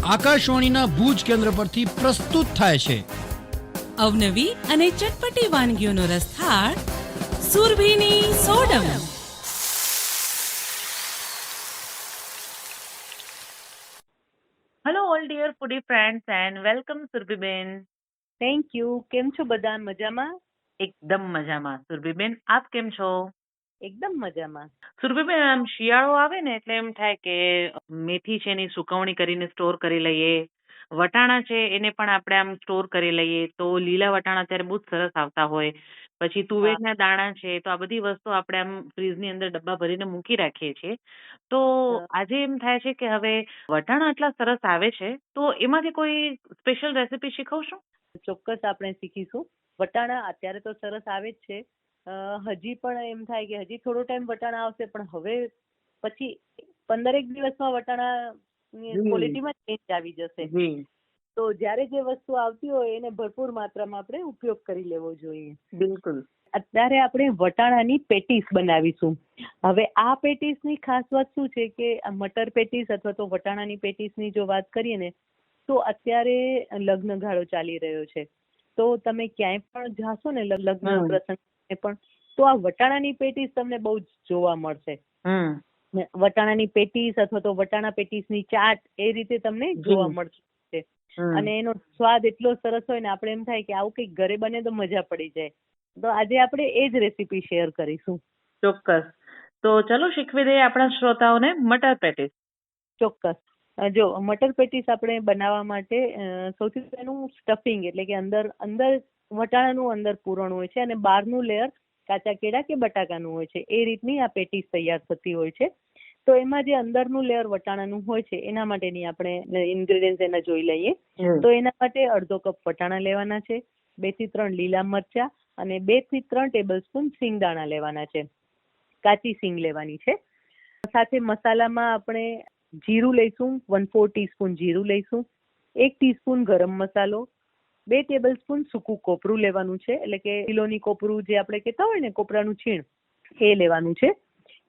આકાશવાણીના ભુજ કેન્દ્ર પરથી પ્રસ્તુત થાય છે. અવનવી અને ચટપટી વાનગીઓનો રસથાળ સુરભીની સોડમ. Hello all dear foodie friends and welcome સુરભીબેન. Thank you. કેમ છો બધા? મજામાં? એકદમ મજામાં. સુરભીબેન આપ કેમ છો? એકદમ મજામાં. સુરભીબેન આમ શિયાળો આવે ને એટલે એમ થાય કે મેથી છે એની સુકવણી કરીને સ્ટોર કરી લઈએ, વટાણા છે એને પણ આપણે આમ સ્ટોર કરી લઈએ તો લીલા વટાણા અત્યારે બહુ જ સરસ આવતા હોય, પછી તુવેરના દાણા છે, તો આ બધી વસ્તુ આપણે આમ ફ્રીજની અંદર ડબ્બા ભરીને મૂકી રાખીએ છીએ. તો આજે એમ થાય છે કે હવે વટાણા આટલા સરસ આવે છે તો એમાંથી કોઈ સ્પેશિયલ રેસીપી શીખવશો? ચોક્કસ આપણે શીખીશું. વટાણા અત્યારે તો સરસ આવે જ છે. હજી પણ એમ થાય કે હજી થોડો ટાઈમ વટાણા આવશે, પણ હવે પછી 15 દિવસમાં વટાણા ક્વોલિટીમાં ચેન્જ આવી જશે. તો જ્યારે જે વસ્તુ આવતી હોય એને ભરપૂર માત્રામાં આપણે ઉપયોગ કરી લેવો જોઈએ. બિલકુલ. અત્યારે આપણે વટાણાની પેટીસ બનાવીશું. હવે આ પેટીસની ખાસ વાત શું છે કે આ મટર પેટીસ અથવા તો વટાણાની પેટીસની જો વાત કરીએ ને તો અત્યારે લગ્ન ગાળો ચાલી રહ્યો છે, તો તમે ક્યાંય પણ જાશો ને લગ્ન પ્રસંગ પણ તો આ વટાણાની પેટીસ તમને બહુ જ જોવા મળશે. વટાણાની પેટીસ અથવા તો વટાણા પેટીસની ચાટ એ રીતે તમને જોવા મળશે. અને એનો સ્વાદ એટલો સરસ હોય ને આપણે એમ થાય કે આવું કંઈક ઘરે બને તો મજા પડી જાય. તો આજે આપણે એ જ રેસીપી શેર કરીશું. ચોક્કસ. તો ચલો શીખવી દઈએ આપણા શ્રોતાઓને મટર પેટીસ. ચોક્કસ. જો મટર પેટીસ આપણે બનાવવા માટે સૌથી પહેલું સ્ટફિંગ એટલે કે અંદર વટાણાનું અંદર પૂરણ હોય છે અને બહારનું લેયર કાચા કેળા કે બટાકાનું હોય છે. એ રીતની આ પેટીસ તૈયાર થતી હોય છે. તો એમાં જે અંદરનું લેયર વટાણાનું હોય છે એના માટેની આપણે ઇન્ગ્રેડિયન્ટ એના જોઈ લઈએ. તો એના માટે અડધો કપ વટાણા લેવાના છે, 2 થી 3 લીલા મરચા અને 2 થી 3 ટેબલસ્પૂન સિંગદાણા લેવાના છે. કાચી સિંગ લેવાની છે. સાથે મસાલામાં આપણે જીરું લઈશું, 1/4 ટીસ્પૂન જીરું લઈશું, 1 ટીસ્પૂન ગરમ મસાલો, 2 ટેબલસ્પૂન સૂકું કોપરું લેવાનું છે, એટલે કે કિલોની કોપરું જે આપણે કહેતા હોય ને કોપરાનું છીણ એ લેવાનું છે,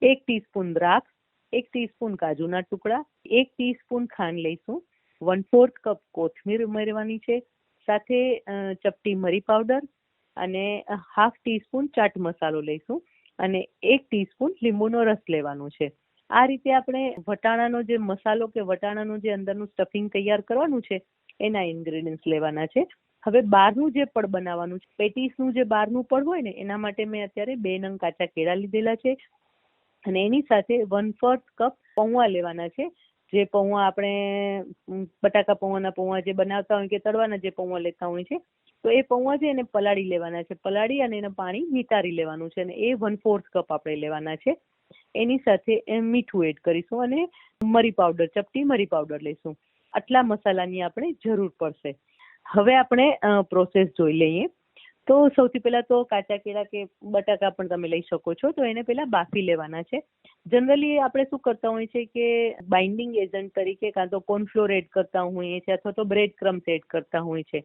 1 ટીસ્પૂન દ્રાક્ષ, 1 ટીસ્પૂન કાજુના ટુકડા, 1 ટીસ્પૂન ખાંડ લઈશું, 1/4 કપ કોથમીર ઉમેરવાની છે, સાથે ચપટી મરી પાવડર અને 1/2 ટીસ્પૂન ચાટ મસાલો લઈશું અને 1 ટીસ્પૂન લીંબુનો રસ લેવાનો છે. આ રીતે આપણે વટાણાનો જે મસાલો કે વટાણાનું જે અંદરનું સ્ટફિંગ તૈયાર કરવાનું છે એના ઇન્ગ્રેડિયન્ટ્સ લેવાના છે. હવે બહારનું જે પડ બનાવવાનું છે, પેટીસનું જે બહારનું પડ હોય ને એના માટે મેં અત્યારે 2 નંગ કાચા કેળા લીધેલા છે અને એની સાથે 1/4 કપ પૌવા લેવાના છે. જે પૌવા આપણે બટાકા પૌવા જે બનાવતા હોય કે તળવાના જે પૌવા લેતા હોય છે, તો એ પૌવા છે એને પલાળી લેવાના છે. પલાળી અને એનું પાણી નિતારી લેવાનું છે અને એ 1/4 કપ આપણે લેવાના છે. એની સાથે મીઠું એડ કરીશું અને મરી પાવડર, ચપટી મરી પાવડર લઈશું. આટલા મસાલાની આપણે જરૂર પડશે. હવે આપણે પ્રોસેસ જોઈ લઈએ. તો સૌથી પહેલા તો કાચા કેળા કે બટાકા પણ તમે લઈ શકો છો, તો એને પહેલા બાફી લેવાના છે. જનરલી આપણે શું કરતા હોઈએ છે કે બાઇન્ડિંગ એજન્ટ તરીકે કાં તો કોર્નફ્લોર એડ કરતા હોઈએ છીએ અથવા તો બ્રેડ ક્રમ્સ એડ કરતા હોય છે.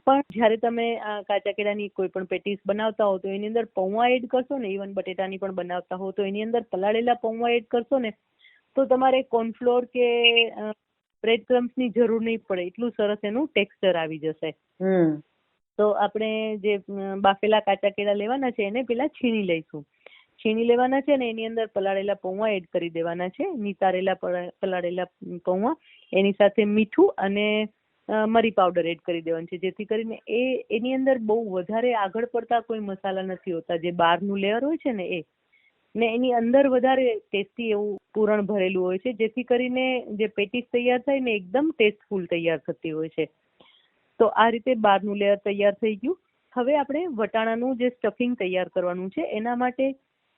પણ જ્યારે તમે કાચા કેળાની કોઈ પણ પેટીસ બનાવતા હો તો એની અંદર પૌવા એડ કરશો ને, ઇવન બટેટાની પણ બનાવતા હો તો એની અંદર પલાળેલા પૌવા એડ કરશો ને તો તમારે કોર્નફ્લોર કે બ્રેડ ક્રમ્સની જરૂર નહીં પડે. એટલું સરસ એનું ટેક્સચર આવી જશે. તો આપણે જે બાફેલા કાચા કેળા લેવાના છે એને પેલા છીણી લઈશું. છીણી લેવાના છે ને એની અંદર પલાળેલા પૌવા એડ કરી દેવાના છે, નિતારેલા પલાળેલા પૌવા, એની સાથે મીઠું અને મરી પાવડર એડ કરી દેવાનું છે, જેથી કરીને એની અંદર બહુ વધારે આગળ પડતા કોઈ મસાલા નથી હોતા. જે બહારનું લેયર હોય છે ને એ ને એની અંદર વધારે ટેસ્ટી એવું પૂરણ ભરેલું હોય છે, જેથી કરીને જે પેટીસ તૈયાર થાય ને એકદમ ટેસ્ટફુલ તૈયાર થતી હોય છે. તો આ રીતે બહારનું લેયર તૈયાર થઈ ગયું. હવે આપણે વટાણાનું જે સ્ટફિંગ તૈયાર કરવાનું છે એના માટે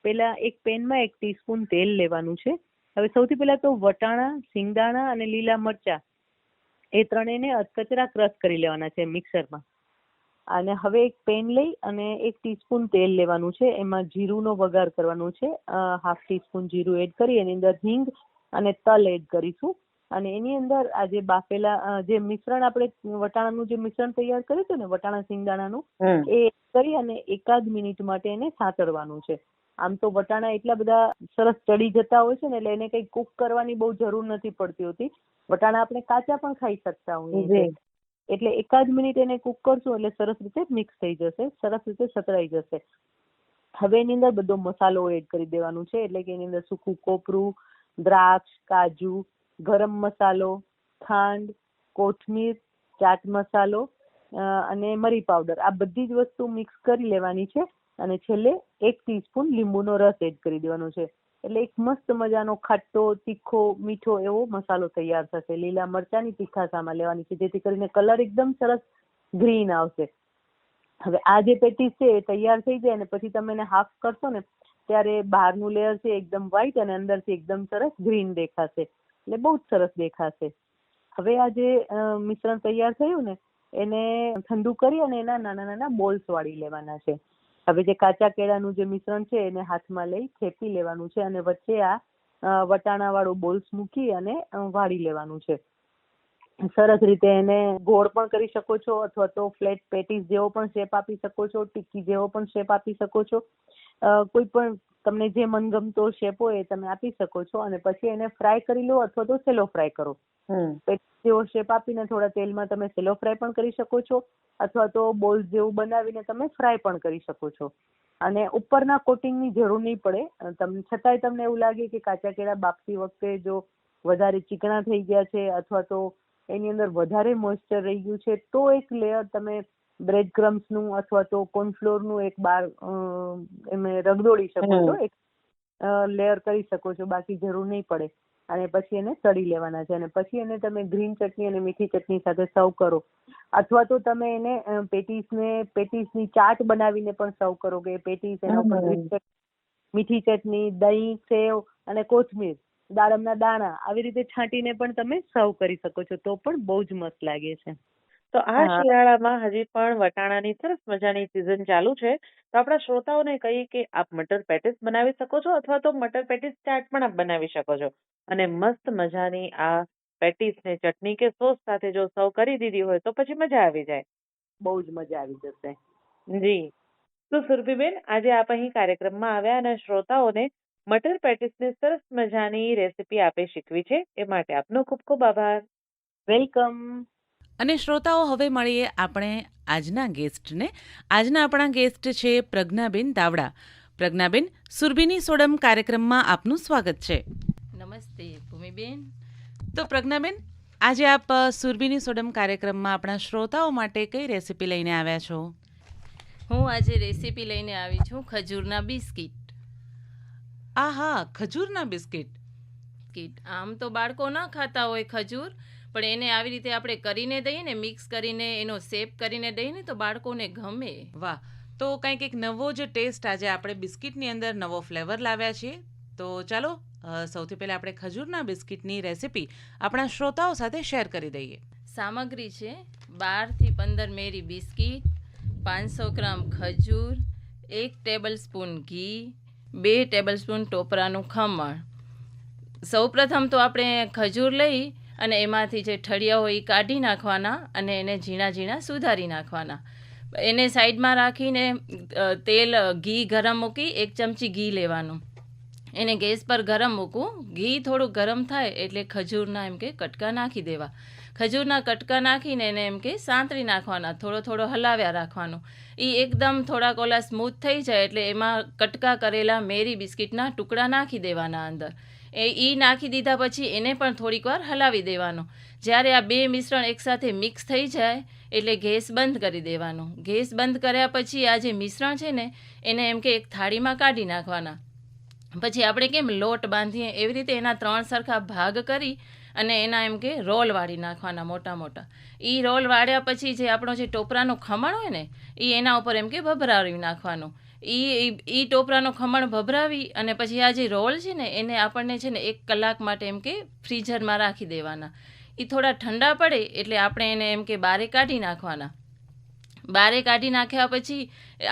પહેલા એક પેનમાં 1 ટીસ્પૂન તેલ લેવાનું છે. હવે સૌથી પહેલા તો વટાણા, સિંગદાણા અને લીલા મરચા એ ત્રણેયને અધકચરા ક્રશ કરી લેવાના છે મિક્સરમાં. અને હવે એક પેન લઈ અને 1 ટીસ્પૂન તેલ લેવાનું છે. એમાં જીરુંનો વઘાર કરવાનો છે. 1/2 ટીસ્પૂન જીરું એડ કરી એની અંદર હિંગ અને તલ એડ કરીશું અને એની અંદર આ જે બાફેલા જે મિશ્રણ આપણે વટાણાનું જે મિશ્રણ તૈયાર કર્યું હતું ને વટાણા સિંગદાણાનું, એ કરી અને 1 મિનિટ માટે એને સાતળવાનું છે. આમ તો વટાણા એટલા બધા સરસ ચડી જતા હોય છે ને, એટલે એને કઈ કુક કરવાની બહુ જરૂર નથી પડતી હોતી. વટાણા આપણે કાચા પણ ખાઈ શકતા હોઈએ છીએ. એટલે 1 મિનિટ એને કુક કરશું એટલે સરસ રીતે મિક્સ થઈ જશે, સરસ રીતે સતળાઈ જશે. હવે એની અંદર બધો મસાલો એડ કરી દેવાનું છે, એટલે કે એની અંદર સૂકું કોપરું, દ્રાક્ષ, કાજુ, ગરમ મસાલો, ખાંડ, કોથમીર, ચાટ મસાલો અને મરી પાવડર, આ બધી જ વસ્તુ મિક્સ કરી લેવાની છે. અને છેલ્લે 1 ટીસ્પૂન લીંબુનો રસ એડ કરી દેવાનો છે. એટલે એક મસ્ત મજાનો ખાટો, તીખો, મીઠો એવો મસાલો તૈયાર થશે. લીલા મરચાની તીખાશ આમાં લેવાની છે, જેથી કરીને કલર એકદમ સરસ ગ્રીન આવશે. હવે આ જે પેટીસ છે એ તૈયાર થઈ જાય અને પછી તમે એને હાફ કરશો ને, ત્યારે બહારનું લેયર છે એકદમ વ્હાઈટ અને અંદરથી એકદમ સરસ ગ્રીન દેખાશે. એટલે બહુ જ સરસ દેખાશે. હવે આ જે મિશ્રણ તૈયાર થયું ને, એને ઠંડુ કરી અને એના નાના નાના બોલ્સ વાળી લેવાના છે. હવે જે કાચા કેળાનું જે મિશ્રણ છે એને હાથમાં લઈ થેપી લેવાનું છે અને વચ્ચે આ વટાણા વાળું બોલ્સ મૂકી અને વાળી લેવાનું છે. સરસ રીતે એને ગોળ પણ કરી શકો છો, અથવા તો ફ્લેટ પેટીસ જેવો પણ શેપ આપી શકો છો, ટિક્કી જેવો પણ શેપ આપી શકો છો. કોઈ પણ તમને જે મનગમતો શેપ હોય એ તમે આપી શકો છો. અને પછી એને ફ્રાય કરી લો અથવા તો સેલો ફ્રાય કરો. પેટીસ જેવો શેપ આપીને થોડા તેલમાં તમે સેલો ફ્રાય પણ કરી શકો છો, અથવા તો બોલ્સ જેવું બનાવીને તમે ફ્રાય પણ કરી શકો છો. અને ઉપરના કોટિંગની જરૂર નહીં પડે. છતાંય તમને એવું લાગે કે કાચા કેળા બાફતી વખતે જો વધારે ચીકણા થઈ ગયા છે અથવા તો એની અંદર વધારે મોઇસ્ચર રહી ગયું છે, તો એક લેયર તમે બ્રેડ ક્રમ્સનું અથવા તો કોર્નફ્લોરનું એક બાર એમે રગદોળી શકો છો, એક લેયર કરી શકો છો. બાકી જરૂર નહીં પડે. અને પછી એને તળી લેવાના છે અને પછી એને તમે ગ્રીન ચટણી અને મીઠી ચટણી સાથે સર્વ કરો, અથવા તો તમે એને પેટીસની ચાટ બનાવીને પણ સર્વ કરો, કે પેટીસ એના ઉપર ગ્રીન ચટણી, મીઠી ચટણી, દહીં, સેવ અને કોથમીર, દાડમના દાણા આવી રીતે છાંટીને પણ તમે સર્વ કરી શકો છો, તો પણ બહુ જ મસ્ત લાગે છે. તો આ શિયાળામાં હજી પણ વટાણાની સરસ મજાની સિઝન ચાલુ છે, તો આપણા શ્રોતાઓને કહીએ કે આપ મટર પેટીસ બનાવી શકો છો, અથવા તો મટર પેટીસ ચાટ પણ આપ બનાવી શકો છો. અને મસ્ત મજાની આ પેટીસને ચટણી કે સોસ સાથે જો સર્વ કરી દીધી હોય તો પછી મજા આવી જાય. બહુ જ મજા આવી જશે. જી. તો સુરભીબેન, આજે આપ અહીં કાર્યક્રમમાં આવ્યા અને શ્રોતાઓને મટર પેટીસની સરસ મજાની રેસીપી આપે શીખવી છે, એ માટે આપનો ખૂબ ખૂબ આભાર. વેલકમ. અને શ્રોતાઓ, હવે મળીએ આપણે આજના ગેસ્ટને. આજના આપણા ગેસ્ટ છે પ્રજ્ઞાબેન દાવડા. પ્રજ્ઞાબેન, સુરભીની સોડમ કાર્યક્રમમાં આપનું સ્વાગત છે. નમસ્તે ભૂમિબેન. તો પ્રજ્ઞાબેન, આજે આપ સુરભીની સોડમ કાર્યક્રમમાં આપણા શ્રોતાઓ માટે કઈ રેસીપી લઈને આવ્યા છો? હું આજે રેસીપી લઈને આવી છું ખજૂરના બિસ્કિટ. આહા, ખજૂરના બિસ્કિટ. આમ તો બાળકો ના ખાતા હોય ખજૂર, પણ એને આવી રીતે આપણે કરીને દઈએ ને, મિક્સ કરીને એનો શેપ કરીને દઈએ ને, તો બાળકોને ગમે. વાહ, તો કંઈક એક નવો જ ટેસ્ટ આજે આપણે બિસ્કિટની અંદર નવો ફ્લેવર લાવ્યા છીએ. તો ચાલો સૌથી પહેલાં આપણે ખજૂરના બિસ્કિટની રેસીપી આપણા શ્રોતાઓ સાથે શેર કરી દઈએ. સામગ્રી છે 12 થી 15 મેરી બિસ્કિટ, 500 ગ્રામ ખજૂર, 1 ટેબલસ્પૂન ઘી, 2 ટેબલસ્પૂન ટોપરાનું ખમણ. સૌપ્રથમ તો આપણે ખજૂર લઈ અને એમાંથી જે ઠળિયા હોય એ કાઢી નાખવાના અને એને ઝીણા ઝીણા સુધારી નાખવાના. એને સાઈડમાં રાખીને ઘી ગરમ મૂકી 1 ચમચી ઘી લેવાનું, એને ગેસ પર ગરમ મૂકવું. ઘી થોડું ગરમ થાય એટલે ખજૂરના એમ કે કટકા નાખી દેવા. ખજૂરના કટકા નાખીને એને એમ કે સાંતળી નાખવાના, થોડો થોડો હલાવ્યા રાખવાનું. એ એકદમ થોડાક ઓલા સ્મૂથ થઈ જાય એટલે એમાં કટકા કરેલા મેરી બિસ્કિટના ટુકડા નાખી દેવાના અંદર. એ નાખી દીધા પછી એને પણ થોડીક વાર હલાવી દેવાનું. જ્યારે આ બે મિશ્રણ એકસાથે મિક્સ થઈ જાય એટલે ગેસ બંધ કરી દેવાનો. ગેસ બંધ કર્યા પછી આ જે મિશ્રણ છે ને એને એમ કે એક થાળીમાં કાઢી નાખવાના. પછી આપણે કેમ લોટ બાંધીએ એવી રીતે એના 3 સરખા ભાગ કરી અને એના એમ કે રોલ વાળી નાખવાના મોટા મોટા. એ રોલ વાળ્યા પછી જે આપણો જે ટોપરાનું ખમણ હોય ને એ એના ઉપર એમ કે ભભરાવી નાખવાનું. એ ટોપરાનું ખમણ ભભરાવી અને પછી આ જે રોલ છે ને એને આપણને છે ને 1 કલાક માટે એમ કે ફ્રીઝરમાં રાખી દેવાના. એ થોડા ઠંડા પડે એટલે આપણે એને એમ કે બારે કાઢી નાખવાના. બારે કાઢી નાખ્યા પછી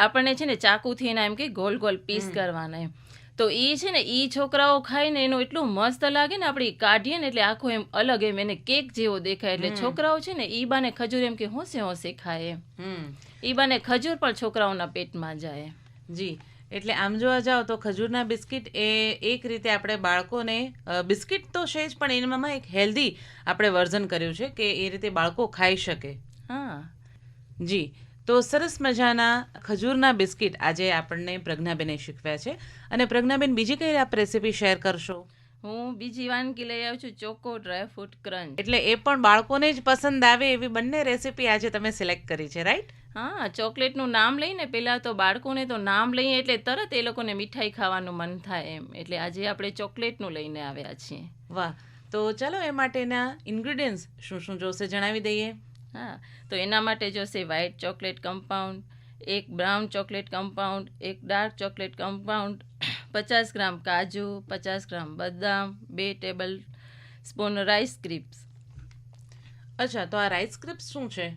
આપણને છે ને ચાકુથી એના એમ કે ગોલ ગોલ પીસ કરવાના એમ. તો એ છે ને એ છોકરાઓ ખાઈને એનું એટલું મસ્ત લાગે ને, આપણે કાઢીએ ને એટલે આખું એમ અલગ એમ એને કેક જેવો દેખાય. એટલે છોકરાઓ છે ને એ બાને ખજૂર એમ કે હોંશે હોંશે ખાય એમ. એ બાને ખજૂર પણ છોકરાઓના પેટમાં જાય. જી, એટલે આમ જોવા જાઓ તો ખજૂરના બિસ્કિટ એ એક રીતે આપણે બાળકોને બિસ્કિટ તો છે જ, પણ એનામાં એક હેલ્ધી આપણે વર્ઝન કર્યું છે કે એ રીતે બાળકો ખાઈ શકે. હા. જી, તો સરસ મજાના ખજૂરના બિસ્કિટ આજે આપણને પ્રજ્ઞાબેને શીખવ્યા છે. અને પ્રજ્ઞાબેન, બીજી કઈ આપ રેસીપી શેર કરશો? હું બીજી વાનગી લઈ આવી છું, ચોકો ડ્રાયફ્રૂટ ક્રંચ. એટલે એ પણ બાળકોને જ પસંદ આવે એવી બંને રેસીપી આજે તમે સિલેક્ટ કરી છે, રાઈટ? હા, ચોકલેટનું નામ લઈને પહેલાં તો બાળકોને તો નામ લઈએ એટલે તરત એ લોકોને મીઠાઈ ખાવાનું મન થાય એમ, એટલે આજે આપણે ચોકલેટનું લઈને આવ્યા છીએ. વાહ, તો ચાલો એ માટેના ઇન્ગ્રીડિયન્ટ્સ શું શું જોશે જણાવી દઈએ. હા, તો એના માટે જોશે વ્હાઇટ ચોકલેટ કમ્પાઉન્ડ, એક બ્રાઉન ચોકલેટ કમ્પાઉન્ડ, એક ડાર્ક ચોકલેટ કમ્પાઉન્ડ, 50 ગ્રામ કાજુ, 50 ગ્રામ બદામ, 2 ટેબલ સ્પૂન રાઈસ ક્રિસ્પ્સ. અચ્છા, તો આ રાઈસ ક્રિસ્પ્સ શું છે?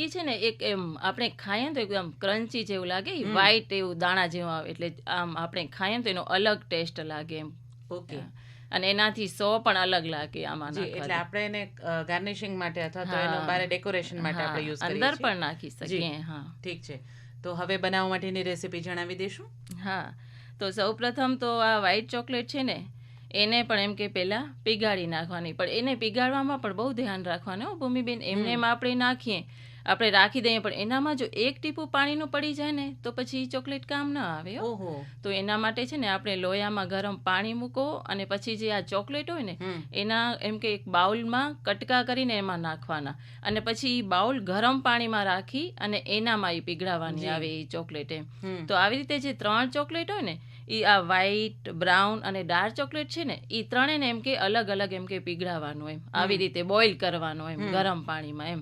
એ છે ને એક એમ આપણે ખાઈએ ને તો એકદમ ક્રન્ચી જેવું લાગે, વ્હાઈટ એવું દાણા જેવું આવે, એટલે આમ આપણે ખાઈએ ને તો એનો અલગ ટેસ્ટ લાગે એમ. ઓકે. અને એનાથી સો પણ અલગ લાગે આમાં જી, એટલે આપણે એને ગાર્નિશિંગ માટે અથવા તો એનો બારે ડેકોરેશન માટે આપણે યુઝ કરીએ અંદર છીએ. પણ નાખી શકીએ. હા, ઠીક છે. તો હવે બનાવવા માટેની રેસીપી જણાવી દેશું. હા, તો સૌપ્રથમ તો આ વ્હાઈટ ચોકલેટ છે ને એને પણ એમ કે પહેલાં પીગાળી નાખવાની, પણ એને પીગાળવામાં પણ બહુ ધ્યાન રાખવાનું હો ભૂમિબેન. એમને એમ આપણે નાખીએ, આપણે રાખી દઈએ, પણ એનામાં જો એક ટીપું પાણીનું પડી જાય ને તો પછી ચોકલેટ કામ ના આવે હો. ઓહો. તો એના માટે છે ને આપણે લોયામાં ગરમ પાણી મૂકો, અને પછી જે આ ચોકલેટ હોય ને એના એમ કે એક બાઉલમાં કટકા કરીને એમાં નાખવાના, અને પછી એ બાઉલ ગરમ પાણીમાં રાખી અને એનામાં એ પીગળાવવાની આવે એ ચોકલેટ એમ. તો આવી રીતે જે 3 ચોકલેટ હોય ને એ આ વ્હાઈટ, બ્રાઉન અને ડાર્ક ચોકલેટ છે ને એ ત્રણેયને એમ કે અલગ અલગ એમ કે પીગળાવવાનું એમ, આવી રીતે બોઇલ કરવાનું એમ ગરમ પાણીમાં એમ.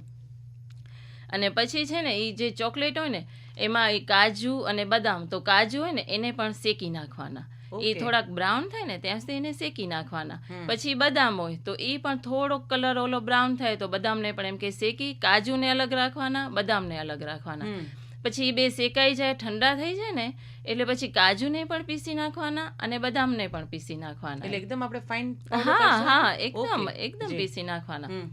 અને પછી છે ને એ જે ચોકલેટ હોય ને એમાં એ કાજુ અને બદામ, તો કાજુ હોય ને એને પણ શેકી નાખવાના, એ થોડાક બ્રાઉન થાય ને ત્યાં સુધી એને શેકી નાખવાના. પછી બદામ હોય તો એ પણ થોડોક કલર ઓલો બ્રાઉન થાય તો બદામને પણ એમ કે શેકી, કાજુને અલગ રાખવાના, બદામને અલગ રાખવાના. પછી એ બે શેકાઈ જાય, ઠંડા થઈ જાય ને એટલે પછી કાજુને પણ પીસી નાખવાના અને બદામને પણ પીસી નાખવાના. એટલે એકદમ આપણે ફાઇન. હા હા, એકદમ પીસી નાખવાના.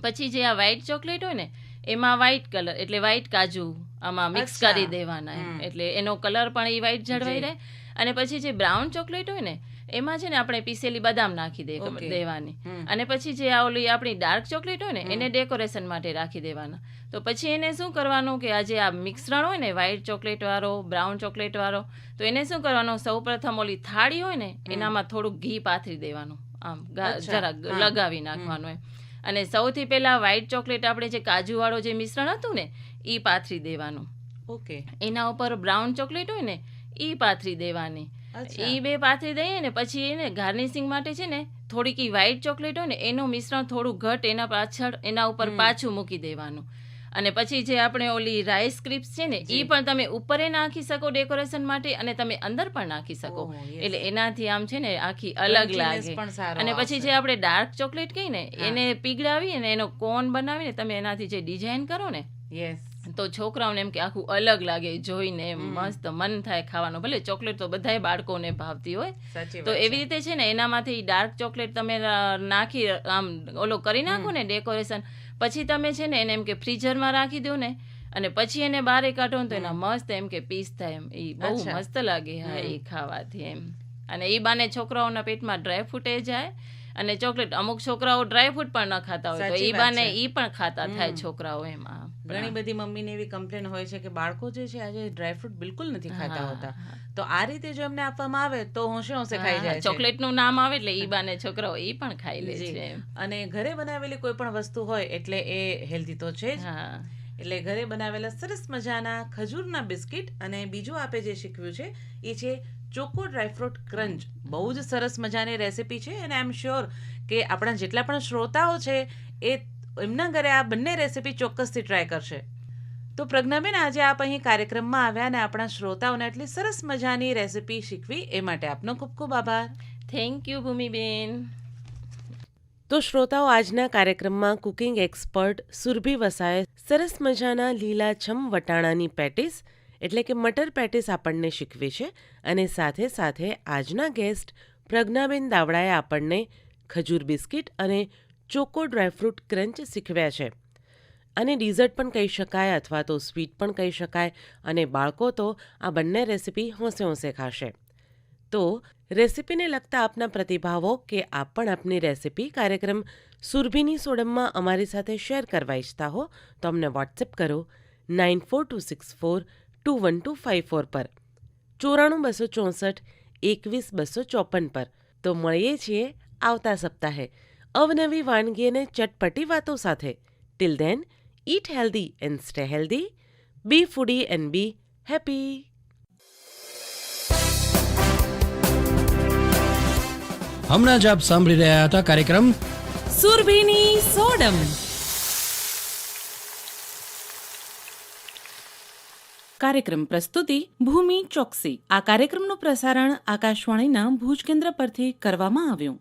પછી જે આ વ્હાઈટ ચોકલેટ હોય ને એમાં વ્હાઈટ કલર એટલે વ્હાઈટ કાજુ આમાં મિક્સ કરી દેવાના એમ, એટલે એનો કલર પણ એ વ્હાઈટ જળવાઈ રહે. અને પછી જે બ્રાઉન ચોકલેટ હોય ને એમાં છે ને આપણે પીસેલી બદામ નાખી દેવાની, અને પછી જે આ ઓલી આપણી ડાર્ક ચોકલેટ હોય ને એને ડેકોરેશન માટે રાખી દેવાના. તો પછી એને શું કરવાનું કે આ જે આ મિશ્રણ હોય ને વ્હાઈટ ચોકલેટ વાળો, બ્રાઉન ચોકલેટ વાળો, તો એને શું કરવાનું, સૌ પ્રથમ ઓલી થાળી હોય ને એનામાં થોડુંક ઘી પાથરી દેવાનું, આમ જરા લગાવી નાખવાનું એમ. અને સૌથી પહેલા વ્હાઈટ ચોકલેટ આપણે જે કાજુવાળો જે મિશ્રણ હતું ને એ પાથરી દેવાનું. ઓકે. એના ઉપર બ્રાઉન ચોકલેટ હોય ને એ પાથરી દેવાની. એ બે પાથરી દઈએ ને પછી એને ગાર્નિશિંગ માટે છે ને થોડીક વ્હાઈટ ચોકલેટ હોય ને એનું મિશ્રણ થોડું ઘટ એના પાછળ એના ઉપર પાછું મૂકી દેવાનું. અને પછી જે આપણે ઓલી રાઈસ ક્રિસ્પ્સ છે ને એ પણ તમે ઉપરે નાખી શકો ડેકોરેશન માટે, અને તમે અંદર પણ નાખી શકો, એટલે એનાથી આમ છે ને આખી અલગ લાગે. અને પછી જે આપણે ડાર્ક ચોકલેટ કહી ને એને પીગળાવી ને એનો કોન બનાવીને તમે એનાથી જે ડિઝાઇન કરો ને તો છોકરાઓને એમ કે આખું અલગ લાગે જોઈને, એમ મસ્ત મન થાય ખાવાનું. ભલે ચોકલેટ તો બધાય બાળકોને ભાવતી હોય, તો એવી રીતે છે ને એનામાંથી ડાર્ક ચોકલેટ તમે નાખી આમ ઓલો કરી નાખો ને ડેકોરેશન, પછી તમે છે ને એને એમ કે ફ્રીઝરમાં રાખી દો ને, અને પછી એને બહાર કાઢો ને તો એના મસ્ત એમ કે પીસ થાય એમ, એ બહુ મસ્ત લાગે. હા, એ ખાવાથી એમ. અને એ બાને છોકરાઓના પેટમાં ડ્રાયફ્રૂટ જાય, અને ચોકલેટ અમુક છોકરાઓ ડ્રાયફ્રૂટ પણ ન ખાતા હોય તો એ બાને એ પણ ખાતા થાય છોકરાઓ. એમાં ઘણી બધી મમ્મીને એવી કમ્પ્લેન હોય છે કે બાળકો જે છે આજે ડ્રાયફ્રૂટ બિલકુલ નથી ખાતા હોતા, તો આ રીતે જો એમને આપવામાં આવે તો હોંશે હોંશે ખાઈ જાય. ચોકલેટનું નામ આવે એટલે ઈ બાને છોકરાઓ ઈ પણ ખાઈ લે છે. અને ઘરે બનાવેલી કોઈ પણ વસ્તુ હોય એટલે એ હેલ્ધી તો છે જ. એટલે ઘરે બનાવેલા સરસ મજાના ખજૂરના બિસ્કિટ, અને બીજું આપે જે શીખવ્યું છે એ છે ચોકો ડ્રાયફ્રૂટ ક્રંચ. બહુ જ સરસ મજાની રેસીપી છે, અને આઈ એમ શ્યોર કે આપણા જેટલા પણ શ્રોતાઓ છે એ એમના ઘરે આ બંને રેસીપી ચોક્કસથી ટ્રાય કરશે. તો પ્રજ્ઞાબેન, આજે આપ અહીં કાર્યક્રમમાં આવ્યા અને આપણા શ્રોતાઓને આટલી સરસ મજાની રેસીપી શીખવી એ માટે આપનો ખૂબ ખૂબ આભાર. થેન્ક યુ ભૂમિબેન. તો શ્રોતાઓ, આજના કાર્યક્રમમાં કુકિંગ એક્સપર્ટ સુરભી વસાએ સરસ મજાના લીલાછમ વટાણાની પેટીસ એટલે કે મટર પેટીસ આપણને શીખવી છે, અને સાથે સાથે આજના ગેસ્ટ પ્રજ્ઞાબેન દાવડાએ આપણને ખજૂર બિસ્કિટ અને ચોકો ડ્રાયફ્રૂટ ક્રંચ શીખવ્યા છે. આને ડીઝર્ટ પણ કહી શકાય અથવા તો સ્વીટ પણ કહી શકાય, અને બાળકો તો આ બંને રેસીપી હોંશે હોંશે ખાશે. તો રેસીપીને લગતા આપના પ્રતિભાવો કે આપ પણ આપની રેસીપી કાર્યક્રમ સુરભીની સોડમમાં અમારી સાથે શેર કરવા ઈચ્છતા હો તો અમને વોટ્સએપ કરો 9426421254 પર, 94-264-21254 પર. તો મળીએ છીએ આવતા સપ્તાહે અવનવી વાનગી અને ચટપટી વાતો સાથે. Till then, eat healthy and stay healthy. Be foodie and be happy. હમણાં જ આપ સાંભળી રહ્યા હતા કાર્યક્રમ સુરભીની સોડમ. કાર્યક્રમ પ્રસ્તુતિ ભૂમિ ચોકસી. આ કાર્યક્રમનું પ્રસારણ આકાશવાણીના ભુજ કેન્દ્ર પરથી કરવામાં આવ્યું.